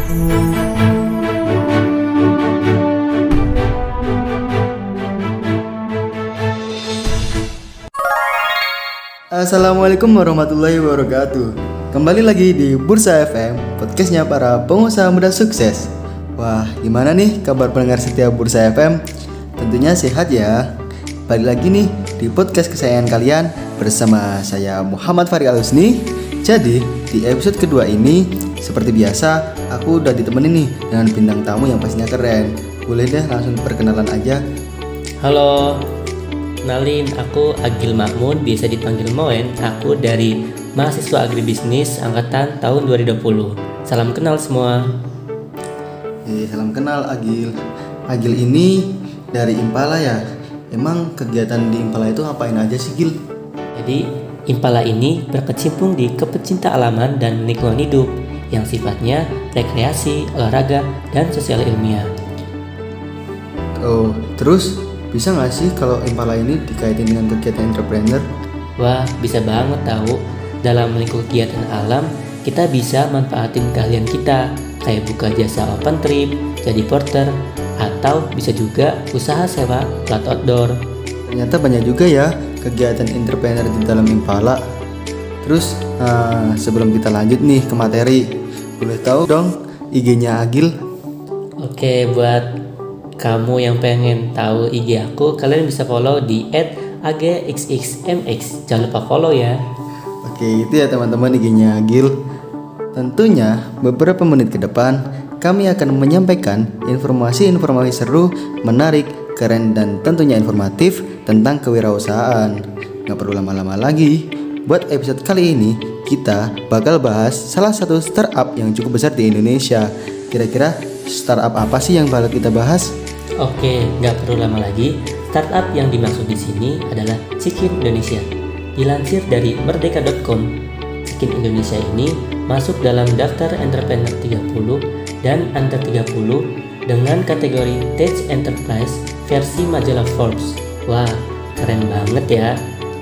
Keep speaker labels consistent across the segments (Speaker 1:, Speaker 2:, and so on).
Speaker 1: Assalamualaikum warahmatullahi wabarakatuh. Kembali lagi di Bursa FM, podcastnya para pengusaha muda sukses. Wah, gimana nih kabar pendengar setia Bursa FM? Tentunya sehat ya. Balik lagi nih di podcast kesayangan kalian bersama saya Muhammad Fari Al-Husni. Jadi di episode kedua ini, seperti biasa, aku udah ditemenin nih dengan bintang tamu yang pastinya keren. Boleh deh langsung perkenalan aja.
Speaker 2: Halo, kenalin, aku Agil Mahmud, biasa dipanggil Moen. Aku dari mahasiswa agribisnis angkatan tahun 2020. Salam kenal semua.
Speaker 1: Salam kenal Agil. Agil ini dari Impala ya. Emang kegiatan di Impala itu ngapain aja sih, Gil?
Speaker 2: Jadi, Impala ini berkecimpung di kepecinta alaman dan lingkungan hidup yang sifatnya rekreasi, olahraga, dan sosial ilmiah.
Speaker 1: Oh, terus bisa nggak sih kalau Impala ini dikaitin dengan kegiatan entrepreneur?
Speaker 2: Wah, bisa banget tahu. Dalam lingkup kegiatan alam, kita bisa manfaatin keahlian kita, kayak buka jasa open trip, jadi porter, atau bisa juga usaha sewa plat outdoor.
Speaker 1: Ternyata banyak juga ya kegiatan entrepreneur di dalam Impala. Terus, sebelum kita lanjut nih ke materi, boleh tahu dong IG-nya Agil?
Speaker 2: Oke, buat kamu yang pengen tahu IG aku, kalian bisa follow di @agxxmx. Jangan lupa follow ya.
Speaker 1: Oke, itu ya teman-teman IG-nya Agil. Tentunya beberapa menit ke depan kami akan menyampaikan informasi-informasi seru, menarik, keren, dan tentunya informatif tentang kewirausahaan. Gak perlu lama-lama lagi. Buat episode kali ini, kita bakal bahas salah satu startup yang cukup besar di Indonesia. Kira-kira startup apa sih yang bakal kita bahas?
Speaker 2: Oke, nggak perlu lama lagi. Startup yang dimaksud di sini adalah Cikin Indonesia. Dilansir dari merdeka.com, Cikin Indonesia ini masuk dalam daftar entrepreneur 30 dan under 30 dengan kategori Tech Enterprise versi majalah Forbes. Wah, keren banget ya.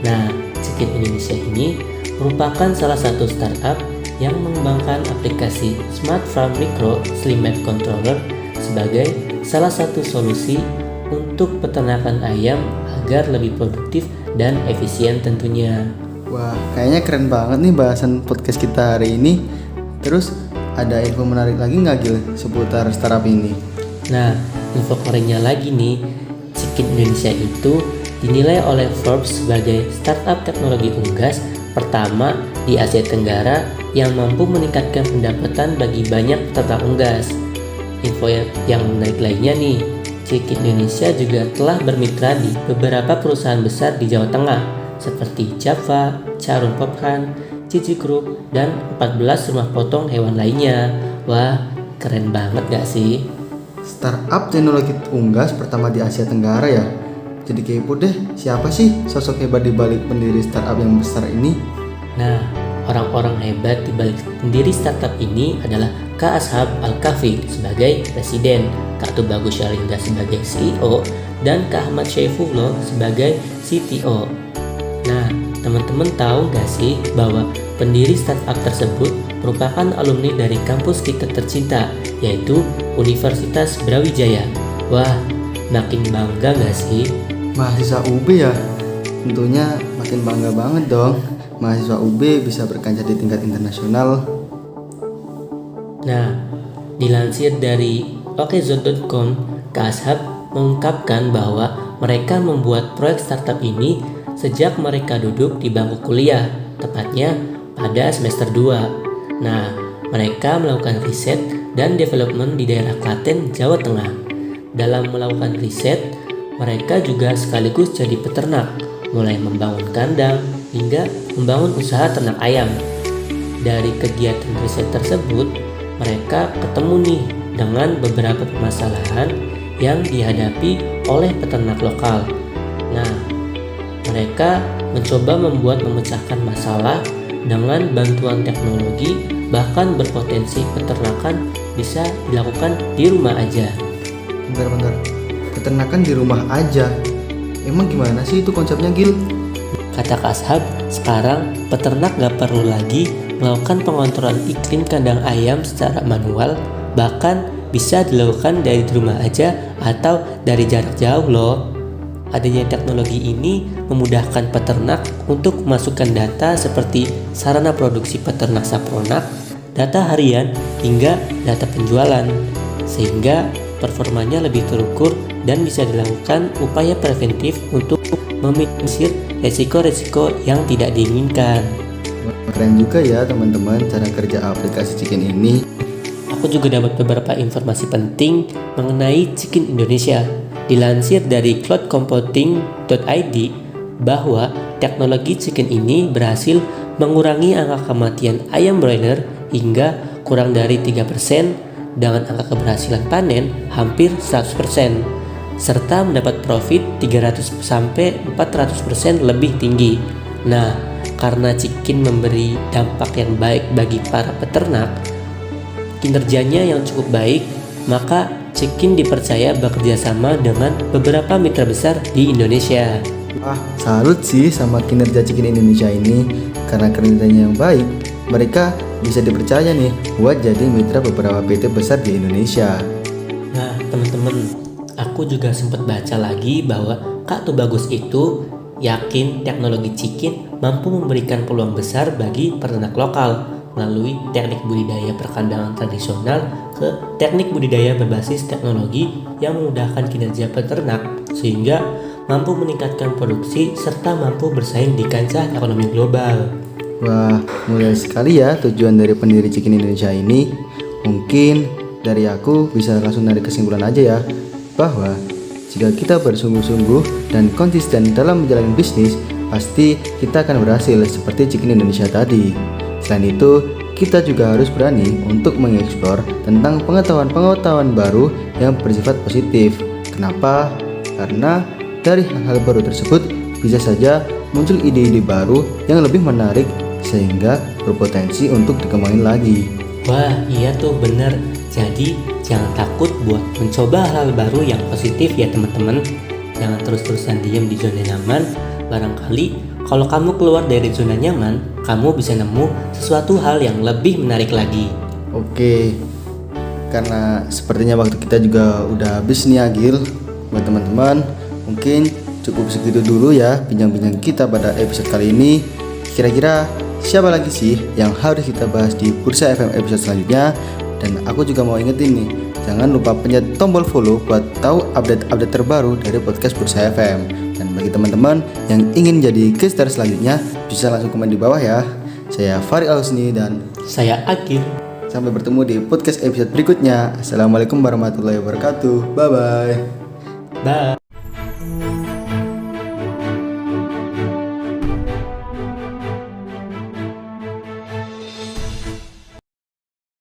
Speaker 2: Nah, Cikin Indonesia ini merupakan salah satu startup yang mengembangkan aplikasi Smart Farm Micro Slimed Controller sebagai salah satu solusi untuk peternakan ayam agar lebih produktif dan efisien tentunya.
Speaker 1: Wah, kayaknya keren banget nih bahasan podcast kita hari ini. Terus ada info menarik lagi nggak, Gil, seputar startup ini?
Speaker 2: Nah, info kerennya lagi nih, Cikin Indonesia itu dinilai oleh Forbes sebagai startup teknologi unggas pertama di Asia Tenggara yang mampu meningkatkan pendapatan bagi banyak peternak unggas. Info yang menarik lainnya nih, Cikin Indonesia juga telah bermitra di beberapa perusahaan besar di Jawa Tengah seperti Java, Charun Pophan, Cici Group, dan 14 rumah potong hewan lainnya. Wah, keren banget gak sih?
Speaker 1: Startup teknologi unggas pertama di Asia Tenggara ya. Jadi kepo deh, siapa sih sosok hebat di balik pendiri startup yang besar ini?
Speaker 2: Nah, orang-orang hebat di balik pendiri startup ini adalah Kak Ashab Al-Kahfi sebagai presiden, Kak Tubagus Syarindra sebagai CEO, dan Kak Ahmad Syaifullah sebagai CTO. Nah, teman-teman tahu gak sih bahwa pendiri startup tersebut merupakan alumni dari kampus kita tercinta, yaitu Universitas Brawijaya. Wah, makin bangga gak sih?
Speaker 1: Mahasiswa UB ya? Tentunya makin bangga banget dong. Mahasiswa UB bisa berkancah di tingkat internasional.
Speaker 2: Nah, dilansir dari okezone.com, Kak Ashab mengungkapkan bahwa mereka membuat proyek startup ini sejak mereka duduk di bangku kuliah, tepatnya pada semester 2. Nah, mereka melakukan riset dan development di daerah Klaten, Jawa Tengah. Dalam melakukan riset, mereka juga sekaligus jadi peternak, mulai membangun kandang hingga membangun usaha ternak ayam. Dari kegiatan riset tersebut, mereka ketemu nih dengan beberapa permasalahan yang dihadapi oleh peternak lokal. Nah, mereka mencoba memecahkan masalah dengan bantuan teknologi, bahkan berpotensi peternakan bisa dilakukan di rumah aja.
Speaker 1: Bentar, peternakan di rumah aja? Emang gimana sih itu konsepnya, Gil?
Speaker 2: Kata Kak Ashab, sekarang peternak gak perlu lagi melakukan pengontrolan iklim kandang ayam secara manual, Bahkan bisa dilakukan dari rumah aja atau dari jarak jauh loh. Adanya teknologi ini memudahkan peternak untuk memasukkan data seperti sarana produksi peternak sapronak, data harian, hingga data penjualan, sehingga performanya lebih terukur dan bisa dilakukan upaya preventif untuk meminimalisir resiko-resiko yang tidak diinginkan.
Speaker 1: Keren juga ya teman-teman cara kerja aplikasi Chikin ini.
Speaker 2: Aku juga dapat beberapa informasi penting mengenai Chikin Indonesia. Dilansir dari cloudcomputing.id bahwa teknologi Chikin ini berhasil mengurangi angka kematian ayam broiler hingga kurang dari 3% dengan angka keberhasilan panen hampir 100%, serta mendapat profit 300-400% lebih tinggi. Nah, karena Chikin memberi dampak yang baik bagi para peternak, kinerjanya yang cukup baik, maka Chikin dipercaya bekerja sama dengan beberapa mitra besar di Indonesia.
Speaker 1: Wah, salut sih sama kinerja Chikin Indonesia ini. Karena kinerjanya yang baik, mereka bisa dipercaya nih buat jadi mitra beberapa PT besar di Indonesia.
Speaker 2: Nah, teman-teman, aku juga sempat baca lagi bahwa Kak Tubagus itu yakin teknologi Chikin mampu memberikan peluang besar bagi peternak lokal melalui teknik budidaya perkandangan tradisional ke teknik budidaya berbasis teknologi yang memudahkan kinerja peternak sehingga mampu meningkatkan produksi serta mampu bersaing di kancah ekonomi global.
Speaker 1: Wah, mulia sekali ya tujuan dari pendiri Chikin Indonesia ini. Mungkin dari aku bisa langsung narik kesimpulan aja ya, bahwa jika kita bersungguh-sungguh dan konsisten dalam menjalani bisnis, pasti kita akan berhasil seperti Chikin Indonesia tadi. Selain itu, kita juga harus berani untuk mengeksplor tentang pengetahuan-pengetahuan baru yang bersifat positif. Kenapa? Karena dari hal-hal baru tersebut bisa saja muncul ide-ide baru yang lebih menarik sehingga berpotensi untuk dikembangin lagi.
Speaker 2: Wah, iya tuh bener. Jadi jangan takut buat mencoba hal baru yang positif ya teman-teman. Jangan terus-terusan diam di zona nyaman. Barangkali kalau kamu keluar dari zona nyaman, kamu bisa nemu sesuatu hal yang lebih menarik lagi.
Speaker 1: Oke, karena sepertinya waktu kita juga udah habis nih Agil. Buat teman-teman, mungkin cukup segitu dulu ya bincang-bincang kita pada episode kali ini. Kira-kira siapa lagi sih yang harus kita bahas di Bursa FM episode selanjutnya? Dan aku juga mau ingetin nih, jangan lupa pencet tombol follow buat tahu update-update terbaru dari podcast Bursa FM. Dan bagi teman-teman yang ingin jadi guest star selanjutnya, bisa langsung komen di bawah ya. Saya Farid Al-Husni dan
Speaker 2: Saya Agil.
Speaker 1: sampai bertemu di podcast episode berikutnya. Assalamualaikum warahmatullahi wabarakatuh. Bye-bye.
Speaker 2: Bye.